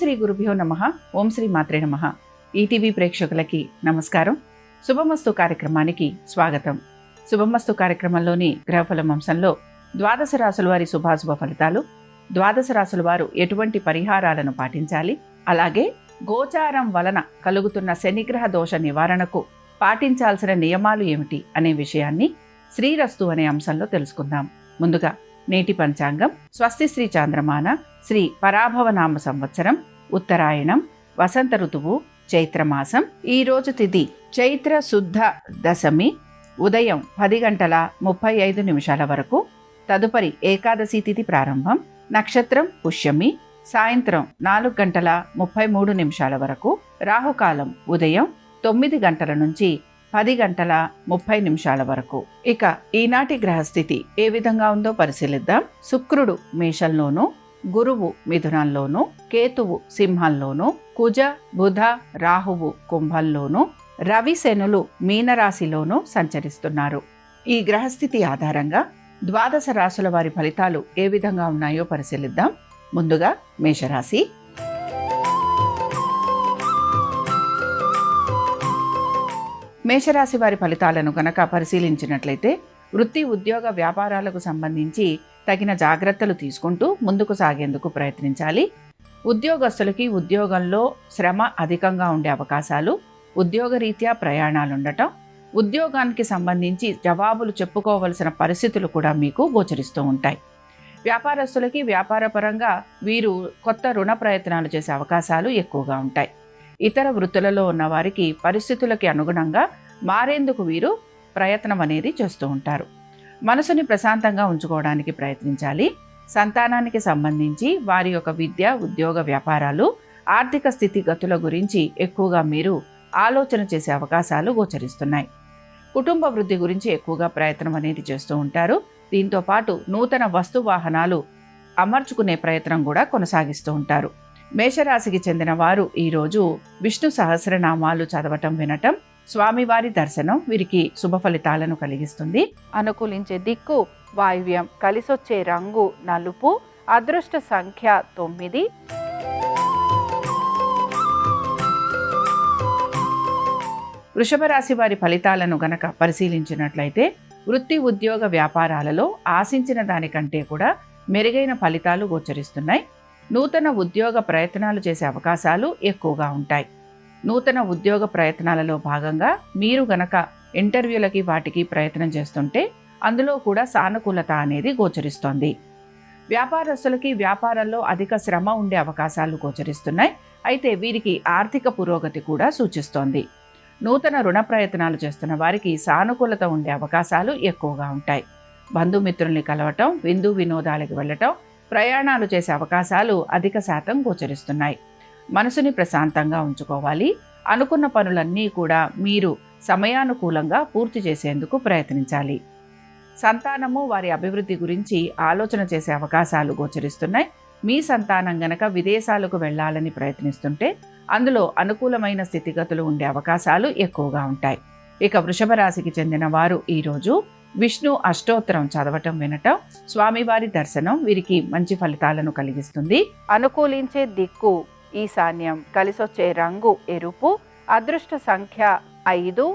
శ్రీ గురుభ్యో నమః. ఓం శ్రీ మాత్రే నమః. ఈటీవీ ప్రేక్షకులకి నమస్కారం. శుభమస్తు కార్యక్రమానికి స్వాగతం. శుభమస్తు కార్యక్రమంలోని గ్రహఫలం అంశంలో ద్వాదశ రాశుల వారి శుభాశుభ ఫలితాలు, ద్వాదశ రాశుల వారు ఎటువంటి పరిహారాలను పాటించాలి, అలాగే గోచారం వలన కలుగుతున్న శనిగ్రహ దోష నివారణకు పాటించాల్సిన నియమాలు ఏమిటి అనే విషయాన్ని శ్రీరస్తు అనే అంశంలో తెలుసుకుందాం. ముందుగా నేటి పంచాంగం. స్వస్తి శ్రీ చాంద్రమాన శ్రీ పరాభవనామ సంవత్సరం, ఉత్తరాయణం, వసంత ఋతువు, చైత్రమాసం. ఈరోజు తిథి చైత్ర శుద్ధ దశమి, ఉదయం 10:35 వరకు. తదుపరి ఏకాదశి తిథి ప్రారంభం. నక్షత్రం పుష్యమి, సాయంత్రం 4:33 వరకు. రాహుకాలం ఉదయం 9 గంటల నుంచి 10:30 వరకు. ఇక ఈనాటి గ్రహస్థితి ఏ విధంగా ఉందో పరిశీలిద్దాం. శుక్రుడు మేషంలోను, గురువు మిథునంలోను, కేతువు సింహంలోను, కుజ బుధ రాహువు కుంభంలోను, రవి శనులు మీనరాశిలోను సంచరిస్తున్నారు. ఈ గ్రహస్థితి ఆధారంగా ద్వాదశ రాశుల వారి ఫలితాలు ఏ విధంగా ఉన్నాయో పరిశీలిద్దాం. ముందుగా మేషరాశి. మేషరాశి వారి ఫలితాలను గనక పరిశీలించినట్లయితే వృత్తి ఉద్యోగ వ్యాపారాలకు సంబంధించి తగిన జాగ్రత్తలు తీసుకుంటూ ముందుకు సాగేందుకు ప్రయత్నించాలి. ఉద్యోగస్తులకి ఉద్యోగంలో శ్రమ అధికంగా ఉండే అవకాశాలు, ఉద్యోగరీత్యా ప్రయాణాలుండటం, ఉద్యోగానికి సంబంధించి జవాబులు చెప్పుకోవలసిన పరిస్థితులు కూడా మీకు గోచరిస్తూ ఉంటాయి. వ్యాపారస్తులకి వ్యాపారపరంగా వీరు కొత్త రుణ ప్రయత్నాలు చేసే అవకాశాలు ఎక్కువగా ఉంటాయి. ఇతర వృత్తులలో ఉన్న వారికి పరిస్థితులకి అనుగుణంగా మారేందుకు వీరు ప్రయత్నం అనేది చేస్తూ ఉంటారు. మనసుని ప్రశాంతంగా ఉంచుకోవడానికి ప్రయత్నించాలి. సంతానానికి సంబంధించి వారి యొక్క విద్య, ఉద్యోగ వ్యాపారాలు, ఆర్థిక స్థితిగతుల గురించి ఎక్కువగా మీరు ఆలోచన చేసే అవకాశాలు గోచరిస్తున్నాయి. కుటుంబ వృద్ధి గురించి ఎక్కువగా ప్రయత్నం అనేది చేస్తూ ఉంటారు. దీంతో పాటు నూతన వస్తు వాహనాలు అమర్చుకునే ప్రయత్నం కూడా కొనసాగిస్తూ ఉంటారు. మేషరాశికి చెందిన వారు ఈరోజు విష్ణు సహస్రనామాలు చదవటం, వినటం, స్వామివారి దర్శనం వీరికి శుభ ఫలితాలను కలిగిస్తుంది. అనుకూలించే దిక్కు వాయువ్యం, కలిసొచ్చే రంగు నలుపు, అదృష్ట సంఖ్య 9. వృషభ రాశి వారి ఫలితాలను గనక పరిశీలించినట్లయితే వృత్తి ఉద్యోగ వ్యాపారాలలో ఆశించిన దానికంటే కూడా మెరుగైన ఫలితాలు గోచరిస్తున్నాయి. నూతన ఉద్యోగ ప్రయత్నాలు చేసే అవకాశాలు ఎక్కువగా ఉంటాయి. నూతన ఉద్యోగ ప్రయత్నాలలో భాగంగా మీరు గనక ఇంటర్వ్యూలకి వాటికి ప్రయత్నం చేస్తుంటే అందులో కూడా సానుకూలత అనేది గోచరిస్తోంది. వ్యాపారస్తులకి వ్యాపారంలో అధిక శ్రమ ఉండే అవకాశాలు గోచరిస్తున్నాయి. అయితే వీరికి ఆర్థిక పురోగతి కూడా సూచిస్తోంది. నూతన రుణ ప్రయత్నాలు చేస్తున్న వారికి సానుకూలత ఉండే అవకాశాలు ఎక్కువగా ఉంటాయి. బంధుమిత్రుల్ని కలవటం, విందు వినోదాలకు వెళ్ళటం, ప్రయాణాలు చేసే అవకాశాలు అధిక శాతం గోచరిస్తున్నాయి. మనసుని ప్రశాంతంగా ఉంచుకోవాలి. అనుకున్న పనులన్నీ కూడా మీరు సమయానుకూలంగా పూర్తి చేసేందుకు ప్రయత్నించాలి. సంతానము వారి అభివృద్ధి గురించి ఆలోచన చేసే అవకాశాలు గోచరిస్తున్నాయి. మీ సంతానం గనక విదేశాలకు వెళ్ళాలని ప్రయత్నిస్తుంటే అందులో అనుకూలమైన స్థితిగతులు ఉండే అవకాశాలు ఎక్కువగా ఉంటాయి. ఇక వృషభ రాశికి చెందిన వారు ఈరోజు విష్ణు అష్టోత్తరం చదవటం, వినటం, స్వామివారి దర్శనం వీరికి మంచి ఫలితాలను కలిగిస్తుంది. అనుకూలించే దిక్కు ఈశాన్యం, కలిసొచ్చే రంగు ఎరుపు, అదృష్ట సంఖ్య 5.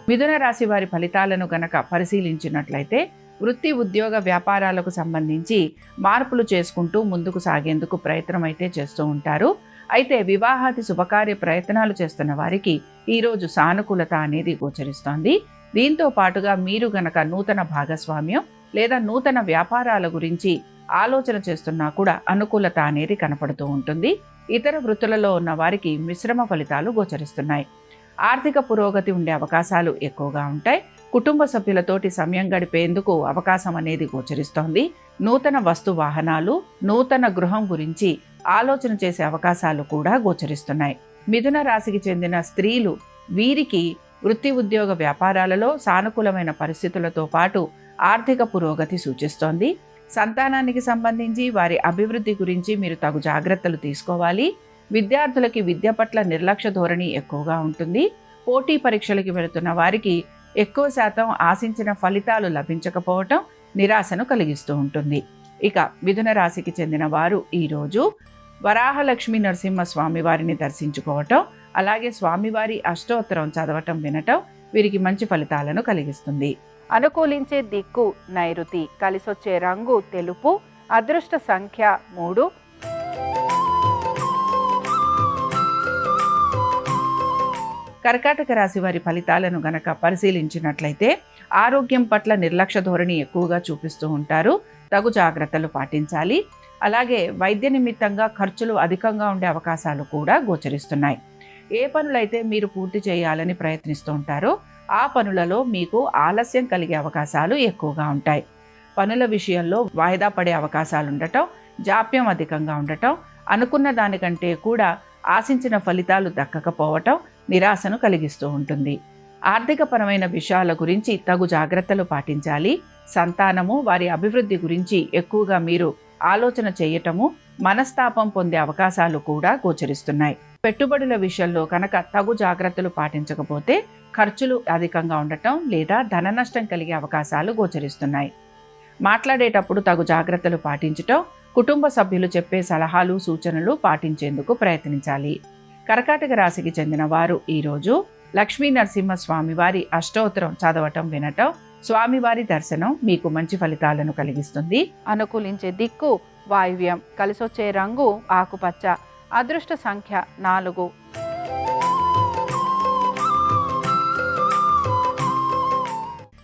మిథున రాశి వారి ఫలితాలను గనక పరిశీలించినట్లయితే వృత్తి ఉద్యోగ వ్యాపారాలకు సంబంధించి మార్పులు చేసుకుంటూ ముందుకు సాగేందుకు ప్రయత్నం అయితే చేస్తూ ఉంటారు. అయితే వివాహాది శుభకార్య ప్రయత్నాలు చేస్తున్న వారికి ఈరోజు సానుకూలత అనేది గోచరిస్తోంది. దీంతో పాటుగా మీరు గనక నూతన భాగస్వామ్యం లేదా నూతన వ్యాపారాల గురించి ఆలోచన చేస్తున్నా కూడా అనుకూలత అనేది కనపడుతూ ఉంటుంది. ఇతర వృత్తులలో ఉన్న వారికి మిశ్రమ ఫలితాలు గోచరిస్తున్నాయి. ఆర్థిక పురోగతి ఉండే అవకాశాలు ఎక్కువగా ఉంటాయి. కుటుంబ సభ్యులతోటి సమయం గడిపేందుకు అవకాశం అనేది గోచరిస్తోంది. నూతన వస్తు వాహనాలు, నూతన గృహం గురించి ఆలోచన చేసే అవకాశాలు కూడా గోచరిస్తున్నాయి. మిథున రాశికి చెందిన స్త్రీలు వీరికి వృత్తి ఉద్యోగ వ్యాపారాలలో సానుకూలమైన పరిస్థితులతో పాటు ఆర్థిక పురోగతి సూచిస్తోంది. సంతానానికి సంబంధించి వారి అభివృద్ధి గురించి మీరు తగు జాగ్రత్తలు తీసుకోవాలి. విద్యార్థులకి విద్య పట్ల నిర్లక్ష్య ధోరణి ఎక్కువగా ఉంటుంది. పోటీ పరీక్షలకి వెళుతున్న వారికి ఎక్కువ శాతం ఆశించిన ఫలితాలు లభించకపోవటం, నిరాశను కలిగిస్తూ ఉంటుంది. ఇక మిథున రాశికి చెందిన వారు ఈరోజు వరాహలక్ష్మి నరసింహ స్వామివారిని దర్శించుకోవటం, అలాగే స్వామివారి అష్టోత్తరం చదవటం వినటం వీరికి మంచి ఫలితాలను కలిగిస్తుంది. అనుకూలించే దిక్కు నైరుతి, కలిసొచ్చే రంగు తెలుపు, అదృష్ట సంఖ్య 3. కర్కాటక రాశి వారి ఫలితాలను గనక పరిశీలించినట్లయితే ఆరోగ్యం పట్ల నిర్లక్ష్య ధోరణి ఎక్కువగా చూపిస్తూ ఉంటారు. తగు జాగ్రత్తలు పాటించాలి. అలాగే వైద్య నిమిత్తంగా ఖర్చులు అధికంగా ఉండే అవకాశాలు కూడా గోచరిస్తున్నాయి. ఏ పనులైతే మీరు పూర్తి చేయాలని ప్రయత్నిస్తూ ఉంటారో ఆ పనులలో మీకు ఆలస్యం కలిగే అవకాశాలు ఎక్కువగా ఉంటాయి. పనుల విషయంలో వాయిదా పడే అవకాశాలు ఉండటం, జాప్యం అధికంగా ఉండటం, అనుకున్న దానికంటే కూడా ఆశించిన ఫలితాలు దక్కకపోవటం నిరాశను కలిగిస్తూ ఉంటుంది. ఆర్థికపరమైన విషయాల గురించి తగు జాగ్రత్తలు పాటించాలి. సంతానము, వారి అభివృద్ధి గురించి ఎక్కువగా మీరు ఆలోచన చేయటము, మనస్తాపం పొందే అవకాశాలు కూడా గోచరిస్తున్నాయి. పెట్టుబడుల విషయంలో కనుక తగు జాగ్రత్తలు పాటించకపోతే ఖర్చులు అధికంగా ఉండటం లేదా ధన నష్టం కలిగే అవకాశాలు గోచరిస్తున్నాయి. మాట్లాడేటప్పుడు తగు జాగ్రత్తలు పాటించటం, కుటుంబ సభ్యులు చెప్పే సలహాలు సూచనలు పాటించేందుకు ప్రయత్నించాలి. కర్కాటక రాశికి చెందిన వారు ఈరోజు లక్ష్మీ నరసింహ స్వామివారి అష్టోత్తరం చదవటం వినటం, స్వామివారి దర్శనం మీకు మంచి ఫలితాలను కలిగిస్తుంది. అనుకూలించే దిక్కు వాయువ్యం, కలిసొచ్చే రంగు ఆకుపచ్చ, అదృష్ట సంఖ్య 4.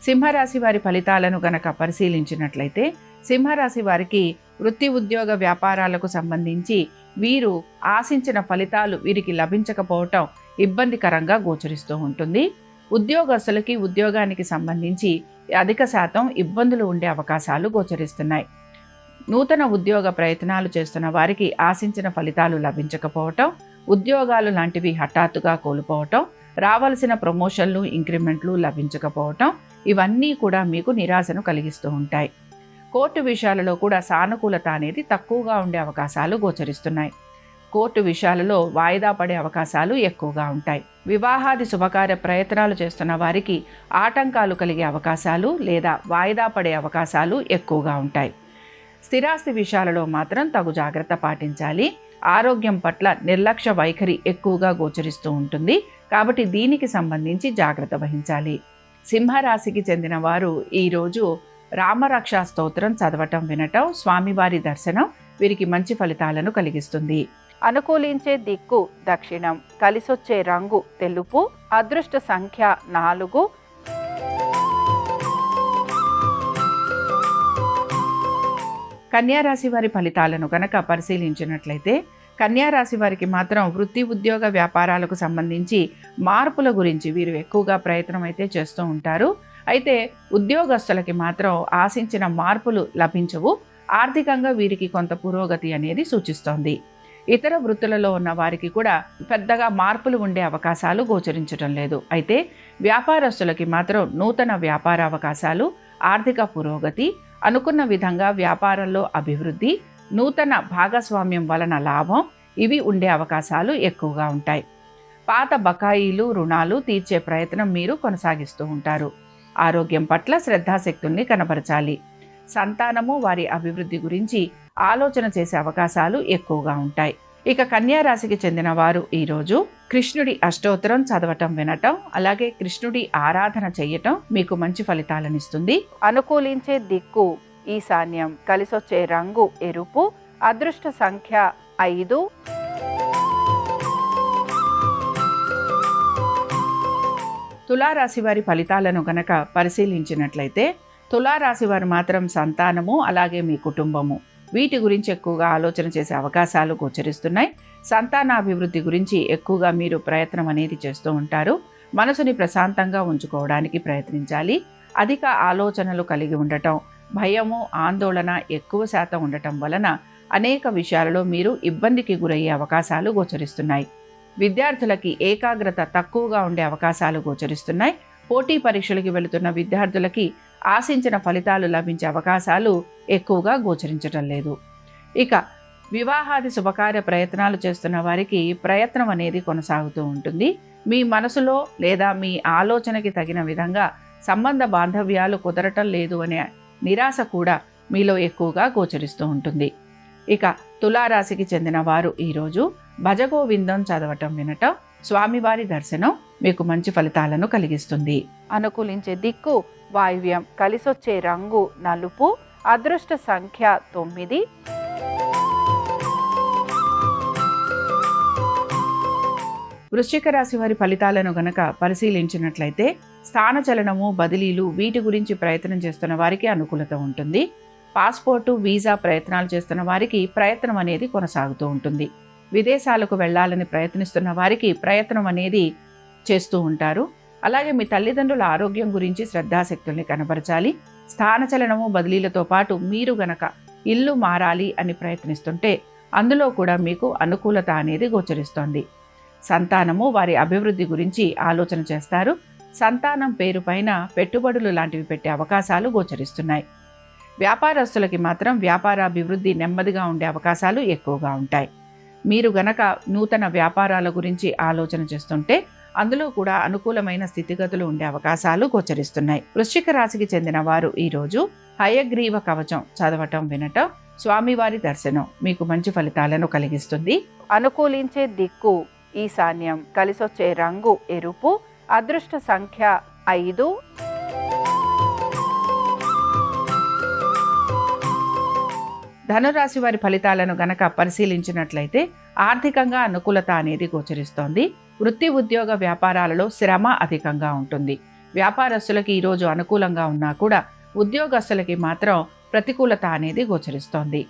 సింహరాశి వారి ఫలితాలను గనక పరిశీలించినట్లయితే సింహరాశి వారికి వృత్తి ఉద్యోగ వ్యాపారాలకు సంబంధించి వీరు ఆశించిన ఫలితాలు వీరికి లభించకపోవటం ఇబ్బందికరంగా గోచరిస్తూ ఉంటుంది. ఉద్యోగస్తులకి ఉద్యోగానికి సంబంధించి అధిక శాతం ఇబ్బందులు ఉండే అవకాశాలు గోచరిస్తున్నాయి. నూతన ఉద్యోగ ప్రయత్నాలు చేస్తున్న వారికి ఆశించిన ఫలితాలు లభించకపోవటం, ఉద్యోగాలు లాంటివి హఠాత్తుగా కోల్పోవటం, రావాల్సిన ప్రమోషన్లు ఇంక్రిమెంట్లు లభించకపోవటం ఇవన్నీ కూడా మీకు నిరాశను కలిగిస్తూ ఉంటాయి. కోర్టు విషయాలలో కూడా సానుకూలత అనేది తక్కువగా ఉండే అవకాశాలు గోచరిస్తున్నాయి. కోర్టు విషయాలలో వాయిదా పడే అవకాశాలు ఎక్కువగా ఉంటాయి. వివాహాది శుభకార్య ప్రయత్నాలు చేస్తున్న వారికి ఆటంకాలు కలిగే అవకాశాలు లేదా వాయిదా పడే అవకాశాలు ఎక్కువగా ఉంటాయి. స్థిరాస్తి విషయాలలో మాత్రం తగు జాగ్రత్త పాటించాలి. ఆరోగ్యం పట్ల నిర్లక్ష్య వైఖరి ఎక్కువగా గోచరిస్తూ ఉంటుంది కాబట్టి దీనికి సంబంధించి జాగ్రత్త వహించాలి. సింహరాశికి చెందిన వారు ఈరోజు రామరక్షా స్తోత్రం చదవటం వినటం, స్వామివారి దర్శనం వీరికి మంచి ఫలితాలను కలిగిస్తుంది. అనుకూలించే దిక్కు దక్షిణం, కలిసొచ్చే రంగు తెలుపు, అదృష్ట సంఖ్య 4. కన్యారాశి వారి ఫలితాలను గనక పరిశీలించినట్లయితే కన్యారాశి వారికి మాత్రం వృత్తి ఉద్యోగ వ్యాపారాలకు సంబంధించి మార్పుల గురించి వీరు ఎక్కువగా ప్రయత్నం అయితే చేస్తూ ఉంటారు. అయితే ఉద్యోగస్తులకి మాత్రం ఆశించిన మార్పులు లభించవు. ఆర్థికంగా వీరికి కొంత పురోగతి అనేది సూచిస్తోంది. ఇతర వృత్తులలో ఉన్న వారికి కూడా పెద్దగా మార్పులు ఉండే అవకాశాలు గోచరించడం లేదు. అయితే వ్యాపారస్తులకి మాత్రం నూతన వ్యాపార అవకాశాలు, ఆర్థిక పురోగతి, అనుకున్న విధంగా వ్యాపారంలో అభివృద్ధి, నూతన భాగస్వామ్యం వలన లాభం ఇవి ఉండే అవకాశాలు ఎక్కువగా ఉంటాయి. పాత బకాయిలు, రుణాలు తీర్చే ప్రయత్నం మీరు కొనసాగిస్తూ ఉంటారు. ఆరోగ్యం పట్ల శ్రద్ధాశక్తుల్ని కనబరచాలి. సంతానము, వారి అభివృద్ధి గురించి ఆలోచన చేసే అవకాశాలు ఎక్కువగా ఉంటాయి. ఇక కన్యా రాశికి చెందిన వారు ఈరోజు కృష్ణుడి అష్టోత్తరం చదవటం వినటం, అలాగే కృష్ణుడి ఆరాధన చేయటం మీకు మంచి ఫలితాలనిస్తుంది. అనుకూలించే దిక్కు ఈశాన్యం, కలిసొచ్చే రంగు ఎరుపు, అదృష్ట సంఖ్య 5. తులారాశి వారి ఫలితాలను గనక పరిశీలించినట్లయితే తులారాశి వారు మాత్రం సంతానము, అలాగే మీ కుటుంబము వీటి గురించి ఎక్కువగా ఆలోచన చేసే అవకాశాలు గోచరిస్తున్నాయి. సంతానాభివృద్ధి గురించి ఎక్కువగా మీరు ప్రయత్నం అనేది చేస్తూ ఉంటారు. మనసుని ప్రశాంతంగా ఉంచుకోవడానికి ప్రయత్నించాలి. అధిక ఆలోచనలు కలిగి ఉండటం, భయము, ఆందోళన ఎక్కువ శాతం ఉండటం వలన అనేక విషయాలలో మీరు ఇబ్బందికి గురయ్యే అవకాశాలు గోచరిస్తున్నాయి. విద్యార్థులకి ఏకాగ్రత తక్కువగా ఉండే అవకాశాలు గోచరిస్తున్నాయి. పోటీ పరీక్షలకి వెళుతున్న విద్యార్థులకి ఆశించిన ఫలితాలు లభించే అవకాశాలు ఎక్కువగా గోచరించటం లేదు. ఇక వివాహాది శుభకార్య ప్రయత్నాలు చేస్తున్న వారికి ప్రయత్నం అనేది కొనసాగుతూ ఉంటుంది. మీ మనసులో లేదా మీ ఆలోచనకి తగిన విధంగా సంబంధ బాంధవ్యాలు కుదరటం లేదు అనే నిరాశ కూడా మీలో ఎక్కువగా గోచరిస్తూ ఉంటుంది. ఇక తులారాశికి చెందిన వారు ఈరోజు భజగోవిందం చదవటం వినటం, స్వామివారి దర్శనం మీకు మంచి ఫలితాలను కలిగిస్తుంది. అనుకూలించే దిక్కు వాయువ్యం, కలిసొచ్చే రంగు నలుపు, అదృష్ట సంఖ్య 9. వృశ్చిక రాశి వారి ఫలితాలను గనక పరిశీలించినట్లయితే స్థానచలనము, బదిలీలు వీటి గురించి ప్రయత్నం చేస్తున్న వారికి అనుకూలత ఉంటుంది. పాస్పోర్టు, వీసా ప్రయత్నాలు చేస్తున్న వారికి ప్రయత్నం అనేది కొనసాగుతూ ఉంటుంది. విదేశాలకు వెళ్ళాలని ప్రయత్నిస్తున్న వారికి ప్రయత్నం అనేది చేస్తూ ఉంటారు. అలాగే మీ తల్లిదండ్రుల ఆరోగ్యం గురించి శ్రద్ధాశక్తుల్ని కనబరచాలి. స్థానచలనము, బదిలీలతో పాటు మీరు గనక ఇల్లు మారాలి అని ప్రయత్నిస్తుంటే అందులో కూడా మీకు అనుకూలత అనేది గోచరిస్తోంది. సంతానము, వారి అభివృద్ధి గురించి ఆలోచన చేస్తారు. సంతానం పేరు పైన పెట్టుబడులు లాంటివి పెట్టే అవకాశాలు గోచరిస్తున్నాయి. వ్యాపారస్తులకి మాత్రం వ్యాపారాభివృద్ధి నెమ్మదిగా ఉండే అవకాశాలు ఎక్కువగా ఉంటాయి. మీరు గనక నూతన వ్యాపారాల గురించి ఆలోచన చేస్తుంటే అందులో కూడా అనుకూలమైన స్థితిగతులు ఉండే అవకాశాలు గోచరిస్తున్నాయి. వృశ్చిక రాశికి చెందిన వారు ఈరోజు హయగ్రీవ కవచం చదవటం వినటం, స్వామివారి దర్శనం మీకు మంచి ఫలితాలను కలిగిస్తుంది. అనుకూలించే దిక్కు ఈశాన్యం, కలిసొచ్చే రంగు ఎరుపు, అదృష్ట సంఖ్య 5. ధనురాశి వారి ఫలితాలను గనక పరిశీలించినట్లయితే ఆర్థికంగా అనుకూలత అనేది గోచరిస్తోంది. వృత్తి, ఉద్యోగ వ్యాపారాలలో శ్రమ అధికంగా ఉంటుంది. వ్యాపారస్తులకి ఈరోజు అనుకూలంగా ఉన్నా కూడా ఉద్యోగస్తులకి మాత్రం ప్రతికూలత అనేది గోచరిస్తోంది.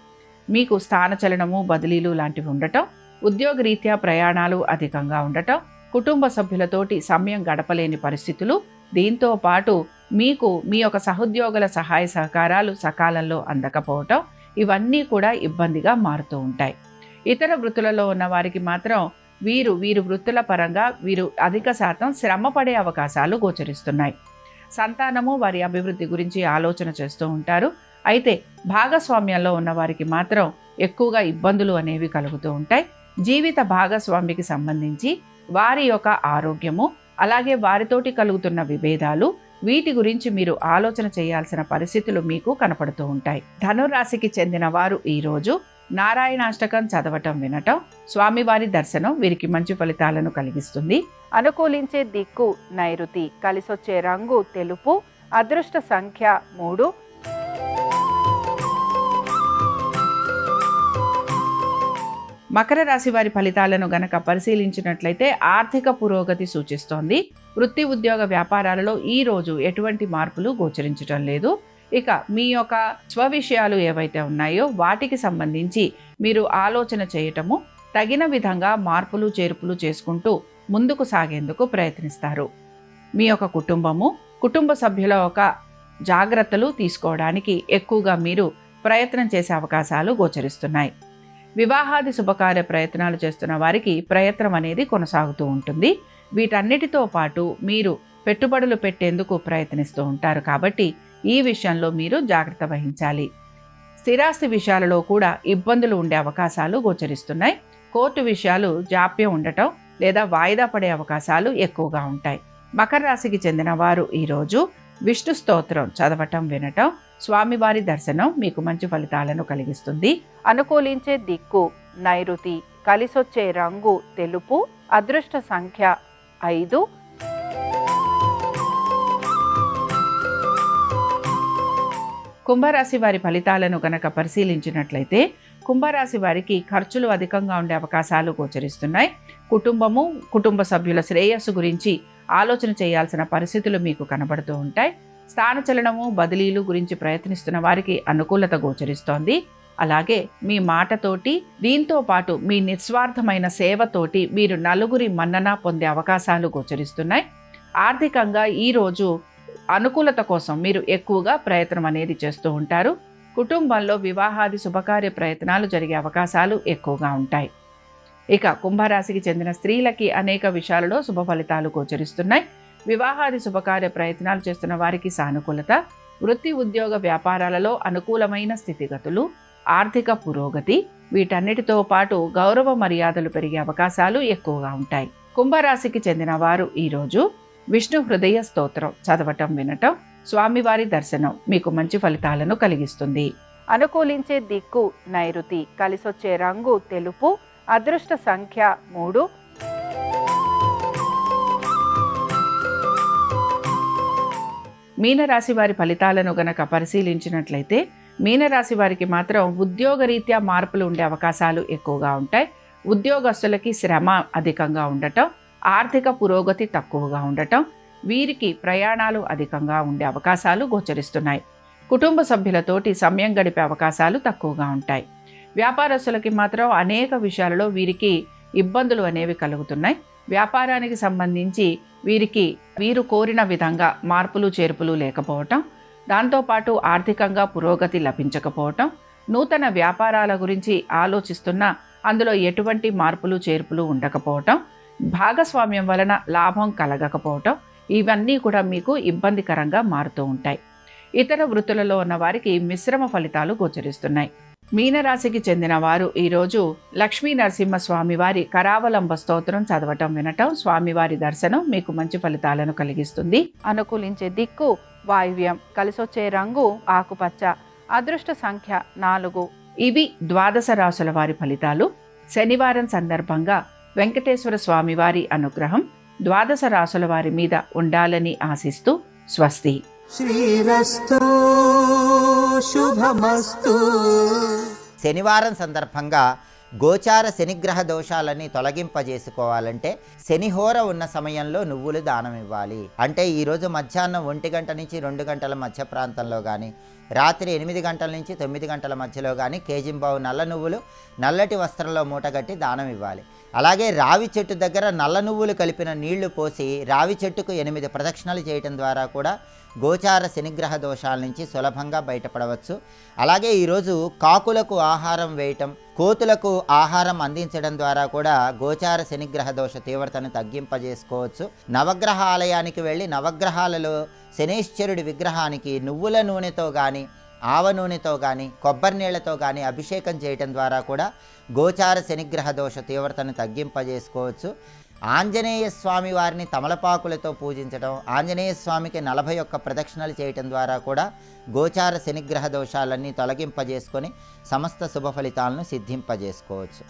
మీకు స్థానచలనము, బదిలీలు లాంటివి ఉండటం, ఉద్యోగరీత్యా ప్రయాణాలు అధికంగా ఉండటం, కుటుంబ సభ్యులతోటి సమయం గడపలేని పరిస్థితులు, దీంతో పాటు మీకు మీ యొక్క సహోద్యోగుల సహాయ సహకారాలు సకాలంలో అందకపోవటం, ఇవన్నీ కూడా ఇబ్బందిగా మారుతూ ఉంటాయి. ఇతర వృత్తులలో ఉన్న వారికి మాత్రం వీరు వృత్తుల పరంగా వీరు అధిక శాతం శ్రమ పడే అవకాశాలు గోచరిస్తున్నాయి. సంతానము, వారి అభివృద్ధి గురించి ఆలోచన చేస్తూ ఉంటారు. అయితే భాగస్వామ్యంలో ఉన్న వారికి మాత్రం ఎక్కువగా ఇబ్బందులు అనేవి కలుగుతూ ఉంటాయి. జీవిత భాగస్వామికి సంబంధించి వారి యొక్క ఆరోగ్యము, అలాగే వారితోటి కలుగుతున్న విభేదాలు, వీటి గురించి మీరు ఆలోచన చేయాల్సిన పరిస్థితులు మీకు కనపడుతూ ఉంటాయి. ధనురాశికి చెందిన వారు ఈరోజు నారాయణాష్టకం చదవటం వినటం, స్వామివారి దర్శనం వీరికి మంచి ఫలితాలను కలిగిస్తుంది. అనుకూలించే దిక్కు నైరుతి, కలిసొచ్చే రంగు తెలుపు, అదృష్ట సంఖ్య 3. మకర రాశి వారి ఫలితాలను గనక పరిశీలించినట్లయితే ఆర్థిక పురోగతి సూచిస్తోంది. వృత్తి, ఉద్యోగ వ్యాపారాలలో ఈ రోజు ఎటువంటి మార్పులు గోచరించడం లేదు. ఇక మీ యొక్క స్వవిషయాలు ఏవైతే ఉన్నాయో వాటికి సంబంధించి మీరు ఆలోచన చేయటము, తగిన విధంగా మార్పులు చేర్పులు చేసుకుంటూ ముందుకు సాగేందుకు ప్రయత్నిస్తారు. మీ యొక్క కుటుంబ సభ్యుల యొక్క జాగ్రత్తలు తీసుకోవడానికి ఎక్కువగా మీరు ప్రయత్నం చేసే అవకాశాలు గోచరిస్తున్నాయి. వివాహాది శుభకార్య ప్రయత్నాలు చేస్తున్న వారికి ప్రయత్నం అనేది కొనసాగుతూ ఉంటుంది. వీటన్నిటితో పాటు మీరు పెట్టుబడులు పెట్టేందుకు ప్రయత్నిస్తూ ఉంటారు కాబట్టి ఈ విషయంలో మీరు జాగ్రత్త వహించాలి. స్థిరాస్తి విషయాలలో కూడా ఇబ్బందులు ఉండే అవకాశాలు గోచరిస్తున్నాయి. కోర్టు విషయాలు జాప్యం ఉండటం లేదా వాయిదా పడే అవకాశాలు ఎక్కువగా ఉంటాయి. మకర రాశికి చెందిన వారు ఈరోజు విష్ణు స్తోత్రం చదవటం వినటం, స్వామివారి దర్శనం మీకు మంచి ఫలితాలను కలిగిస్తుంది. అనుకూలించే దిక్కు నైరుతి, కలిసొచ్చే రంగు తెలుపు, అదృష్ట సంఖ్య 5. కుంభరాశి వారి ఫలితాలను గనక పరిశీలించినట్లయితే కుంభరాశి వారికి ఖర్చులు అధికంగా ఉండే అవకాశాలు గోచరిస్తున్నాయి. కుటుంబ సభ్యుల శ్రేయస్సు గురించి ఆలోచన చేయాల్సిన పరిస్థితులు మీకు కనబడుతూ ఉంటాయి. స్థానచలనము, బదిలీలు గురించి ప్రయత్నిస్తున్న వారికి అనుకూలత గోచరిస్తోంది. అలాగే మీ మాటతోటి, దీంతో పాటు మీ నిస్వార్థమైన సేవతోటి మీరు నలుగురి మన్నన పొందే అవకాశాలు గోచరిస్తున్నాయి. ఆర్థికంగా ఈరోజు అనుకూలత కోసం మీరు ఎక్కువగా ప్రయత్నం అనేది చేస్తూ ఉంటారు. కుటుంబంలో వివాహాది శుభకార్య ప్రయత్నాలు జరిగే అవకాశాలు ఎక్కువగా ఉంటాయి. ఇక కుంభరాశికి చెందిన స్త్రీలకి అనేక విషయాలలో శుభ ఫలితాలు గోచరిస్తున్నాయి. వివాహాది శుభకార్య ప్రయత్నాలు చేస్తున్న వారికి సానుకూలత, వృత్తి, ఉద్యోగ వ్యాపారాలలో అనుకూలమైన స్థితిగతులు, ఆర్థిక పురోగతి, వీటన్నిటితో పాటు గౌరవ మర్యాదలు పెరిగే అవకాశాలు ఎక్కువగా ఉంటాయి. కుంభరాశికి చెందిన వారు ఈరోజు విష్ణు హృదయ స్తోత్రం చదవటం వినటం, స్వామివారి దర్శనం మీకు మంచి ఫలితాలను కలిగిస్తుంది. అనుకూలించే దిక్కు నైరుతి, కలిసొచ్చే రంగు తెలుపు, అదృష్ట సంఖ్య 3. మీనరాశి వారి ఫలితాలను గనక పరిశీలించినట్లయితే మీనరాశి వారికి మాత్రం ఉద్యోగరీత్యా మార్పులు ఉండే అవకాశాలు ఎక్కువగా ఉంటాయి. ఉద్యోగస్తులకి శ్రమ అధికంగా ఉండటం, ఆర్థిక పురోగతి తక్కువగా ఉండటం, వీరికి ప్రయాణాలు అధికంగా ఉండే అవకాశాలు గోచరిస్తున్నాయి. కుటుంబ సభ్యులతోటి సమయం గడిపే అవకాశాలు తక్కువగా ఉంటాయి. వ్యాపారస్తులకి మాత్రం అనేక విషయాలలో వీరికి ఇబ్బందులు అనేవి కలుగుతున్నాయి. వ్యాపారానికి సంబంధించి వీరు కోరిన విధంగా మార్పులు చేర్పులు లేకపోవటం, దాంతోపాటు ఆర్థికంగా పురోగతి లభించకపోవటం, నూతన వ్యాపారాల గురించి ఆలోచిస్తున్నా అందులో ఎటువంటి మార్పులు చేర్పులు ఉండకపోవటం, భాగస్వామ్యం వలన లాభం కలగకపోవటం, ఇవన్నీ కూడా మీకు ఇబ్బందికరంగా మారుతూ ఉంటాయి. ఇతర వృత్తులలో ఉన్న వారికి మిశ్రమ ఫలితాలు గోచరిస్తున్నాయి. మీనరాశికి చెందిన వారు ఈరోజు లక్ష్మీ నరసింహస్వామి వారి కరావలంబ స్తోత్రం చదవటం వినటం, స్వామివారి దర్శనం మీకు మంచి ఫలితాలను కలిగిస్తుంది. అనుకూలించే దిక్కు వాయువ్యం, కలిసొచ్చే రంగు ఆకుపచ్చ, అదృష్ట సంఖ్య 4. ఇవి ద్వాదశ రాశుల వారి ఫలితాలు. శనివారం సందర్భంగా వెంకటేశ్వర స్వామి వారి అనుగ్రహం ద్వాదశ రాశుల వారి మీద ఉండాలని ఆశిస్తూ స్వస్తి. శ్రీరస్తు శుభమస్తు. శనివారం సందర్భంగా గోచార శనిగ్రహ దోషాలని తొలగింపజేసుకోవాలంటే శనిహోర ఉన్న సమయంలో నువ్వులు దానం ఇవ్వాలి. అంటే ఈరోజు మధ్యాహ్నం 1 గంట నుంచి 2 గంటల మధ్య ప్రాంతంలో కానీ, రాత్రి 8 గంటల నుంచి 9 గంటల మధ్యలో కానీ కేజింబావు నల్ల నువ్వులు నల్లటి వస్త్రంలో మూటగట్టి దానం ఇవ్వాలి. అలాగే రావి చెట్టు దగ్గర నల్ల నువ్వులు కలిపిన నీళ్లు పోసి రావి చెట్టుకు 8 ప్రదక్షిణలు చేయటం ద్వారా కూడా గోచార శనిగ్రహ దోషాల నుంచి సులభంగా బయటపడవచ్చు. అలాగే ఈరోజు కాకులకు ఆహారం వేయటం, కోతులకు ఆహారం అందించడం ద్వారా కూడా గోచార శనిగ్రహ దోష తీవ్రతను తగ్గింపజేసుకోవచ్చు. నవగ్రహ ఆలయానికి వెళ్ళి నవగ్రహాలలో శనేశ్వరుడి విగ్రహానికి నువ్వుల నూనెతో కానీ, ఆవ నూనెతో కానీ, కొబ్బరి నీళ్లతో కానీ అభిషేకం చేయటం ద్వారా కూడా గోచార శనిగ్రహ దోష తీవ్రతను తగ్గింపజేసుకోవచ్చు. ఆంజనేయ స్వామి వారిని తమలపాకులతో పూజించడం, ఆంజనేయ స్వామికి 41 ప్రదక్షిణలు చేయటం ద్వారా కూడా గోచార శనిగ్రహ దోషాలన్నీ తొలగింపజేసుకొని సమస్త శుభ ఫలితాలను సిద్ధింపజేసుకోవచ్చు.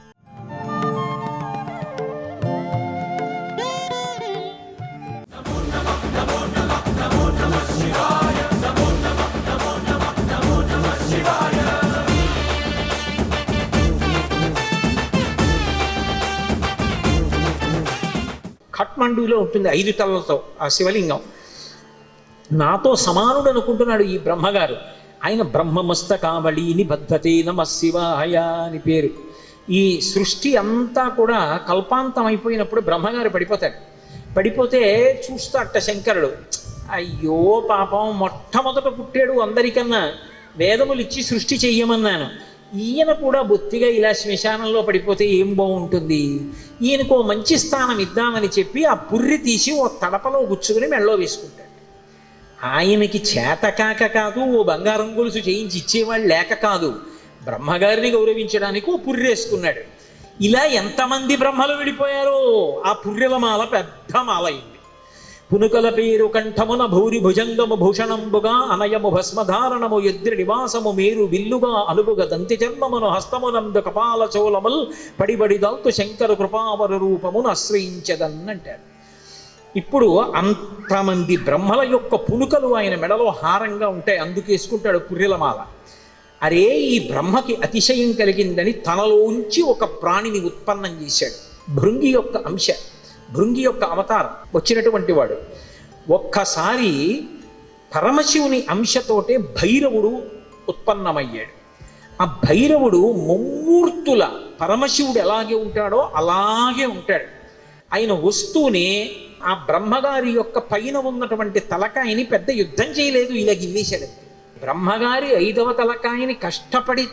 ఖట్మండూలో ఉంటుంది 5 తలలతో ఆ శివలింగం. నాతో సమానుడు అనుకుంటున్నాడు ఈ బ్రహ్మగారు. ఆయన బ్రహ్మమస్తకావళి నిబద్ధతే నమ శివాయ అని పేరు. ఈ సృష్టి అంతా కూడా కల్పాంతం అయిపోయినప్పుడు బ్రహ్మగారు పడిపోతే చూస్తాట శంకరుడు, అయ్యో పాపం మొట్టమొదట పుట్టాడు అందరికన్నా, వేదములు ఇచ్చి సృష్టి చెయ్యమన్నాను, ఈయన కూడా బొత్తిగా ఇలా శ్మశానంలో పడిపోతే ఏం బాగుంటుంది, ఈయనకో మంచి స్థానం ఇద్దామని చెప్పి ఆ పుర్రి తీసి ఓ తడపలో గుచ్చుకుని మెళ్ళో వేసుకుంటాడు. ఆయనకి చేతకాక కాదు, ఓ బంగారం గొలుసు చేయించి ఇచ్చేవాళ్ళు లేక కాదు, బ్రహ్మగారిని గౌరవించడానికి ఓ పుర్రి వేసుకున్నాడు. ఇలా ఎంతమంది బ్రహ్మలు విడిపోయారో ఆ పుర్రెల మాల పెద్ద మాల అయింది. పునుకల పేరు కంఠమున భూరి భుజంగము భూషణంబుగా అనయము భస్మధారణము ఎద్రి నివాసము మేరు విల్లుగా అనుగుగ దంతి చర్మమును హస్తమునందు కపాల చోళముల్ పడిబడి దల్తు శంకర కృపావర రూపమును ఆశ్రయించదన్నంటారు. ఇప్పుడు అంతమంది బ్రహ్మల యొక్క పునుకలు ఆయన మెడలో హారంగా ఉంటాయి, అందుకేసుకుంటాడు పుర్రెలమాల. అరే, ఈ బ్రహ్మకి అతిశయం కలిగిందని తనలోంచి ఒక ప్రాణిని ఉత్పన్నం చేశాడు. భృంగి యొక్క అంశ, భృంగి యొక్క అవతారం వచ్చినటువంటి వాడు. ఒక్కసారి పరమశివుని అంశతోటే భైరవుడు ఉత్పన్నమయ్యాడు. ఆ భైరవుడు ముమ్మూర్తుల పరమశివుడు ఎలాగే ఉంటాడో అలాగే ఉంటాడు. ఆయన వస్తూనే ఆ బ్రహ్మగారి యొక్క పైన ఉన్నటువంటి తలకాయని పెద్ద యుద్ధం చేయలేదు, ఇలా గిల్లేశాడు. బ్రహ్మగారి 5వ తలకాయని కష్టపడి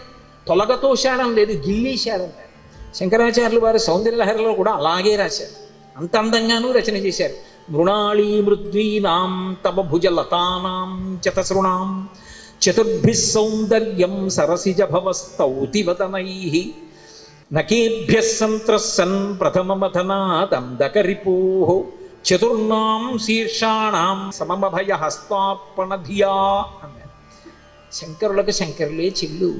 తొలగతోశాడం లేదు, గిల్లేశాడంటారు. శంకరాచార్యులు వారి సౌందర్యలహరిలో కూడా అలాగే రాశారు, అంత అందంగానూ రచన చేశారు. మృణాళీ మృద్వీనాం తవ భుజలతానాం చతసృణాం చతుర్భిః సౌందర్యం సరసిజ భవస్తౌతివదనైః నకేభ్యః సంత్రస్సన్ ప్రథమమథనాదందకరిపోః చతుర్నాం శీర్షాణం సమభయ హస్తార్పణధియా అన్నారు. శంకరులకు శంకరులే చెల్లు.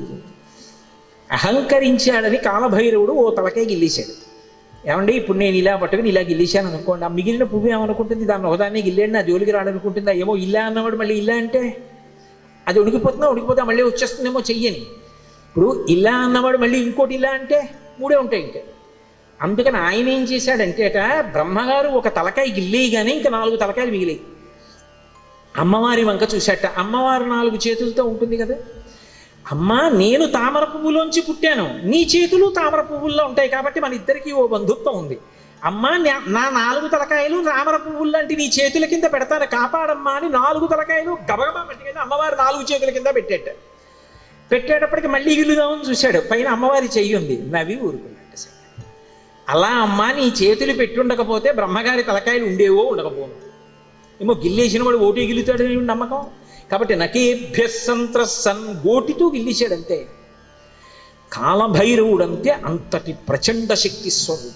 అహంకరించాడని కాలభైరవుడు ఓ తలకే గిల్లేశాడు. ఏమండి ఇప్పుడు నేను ఇలా పట్టుకుని ఇలా గిల్లేశాను అనుకోండి, ఆ మిగిలిన పువ్వు ఏమనుకుంటుంది, దాన్ని ఒకదాన్ని గిల్లేండి నా జోలికి రాడనుకుంటుందా? ఏమో ఇలా అన్నవాడు మళ్ళీ ఇలా అంటే అది ఉడికిపోతా మళ్ళీ వచ్చేస్తుందేమో చెయ్యని. ఇప్పుడు ఇలా అన్నవాడు మళ్ళీ ఇంకోటి ఇలా అంటే మూడే ఉంటాయి ఇంకా. అందుకని ఆయన ఏం చేశాడంటేట, బ్రహ్మగారు ఒక తలకాయ గిల్లేయగానే ఇంకా 4 తలకాయలు మిగిలాయి. అమ్మవారి వంక చూశాట. అమ్మవారు 4 చేతులతో ఉంటుంది కదా. అమ్మా నేను తామర పువ్వులోంచి పుట్టాను, నీ చేతులు తామర పువ్వుల్లో ఉంటాయి కాబట్టి మన ఇద్దరికీ ఓ బంధుత్వం ఉంది. అమ్మా నా 4 తలకాయలు తామర పువ్వుల్లాంటి నీ చేతుల కింద పెడతాను కాపాడమ్మా అని 4 తలకాయలు గబగబా పట్టుకెళ్ళి అమ్మవారు 4 చేతుల కింద పెట్టేటప్పటికి మళ్ళీ గిల్లుదామని చూశాడు. పైన అమ్మవారి చెయ్యి ఉంది, నవ్వి ఊరుకున్నాడు. అలా అమ్మా నీ చేతులు పెట్టుండకపోతే బ్రహ్మగారి తలకాయలు ఉండేవో ఉండకపోను. ఏమో గిల్లేసిన వాడు ఓటి గిల్లుతాడు నమ్మకం. కాబట్టి నకేభ్య సంత్రసన్ గోటితో గిల్లేశాడంతే. కాలభైరవుడంతే అంతటి ప్రచండ శక్తి స్వరూపం.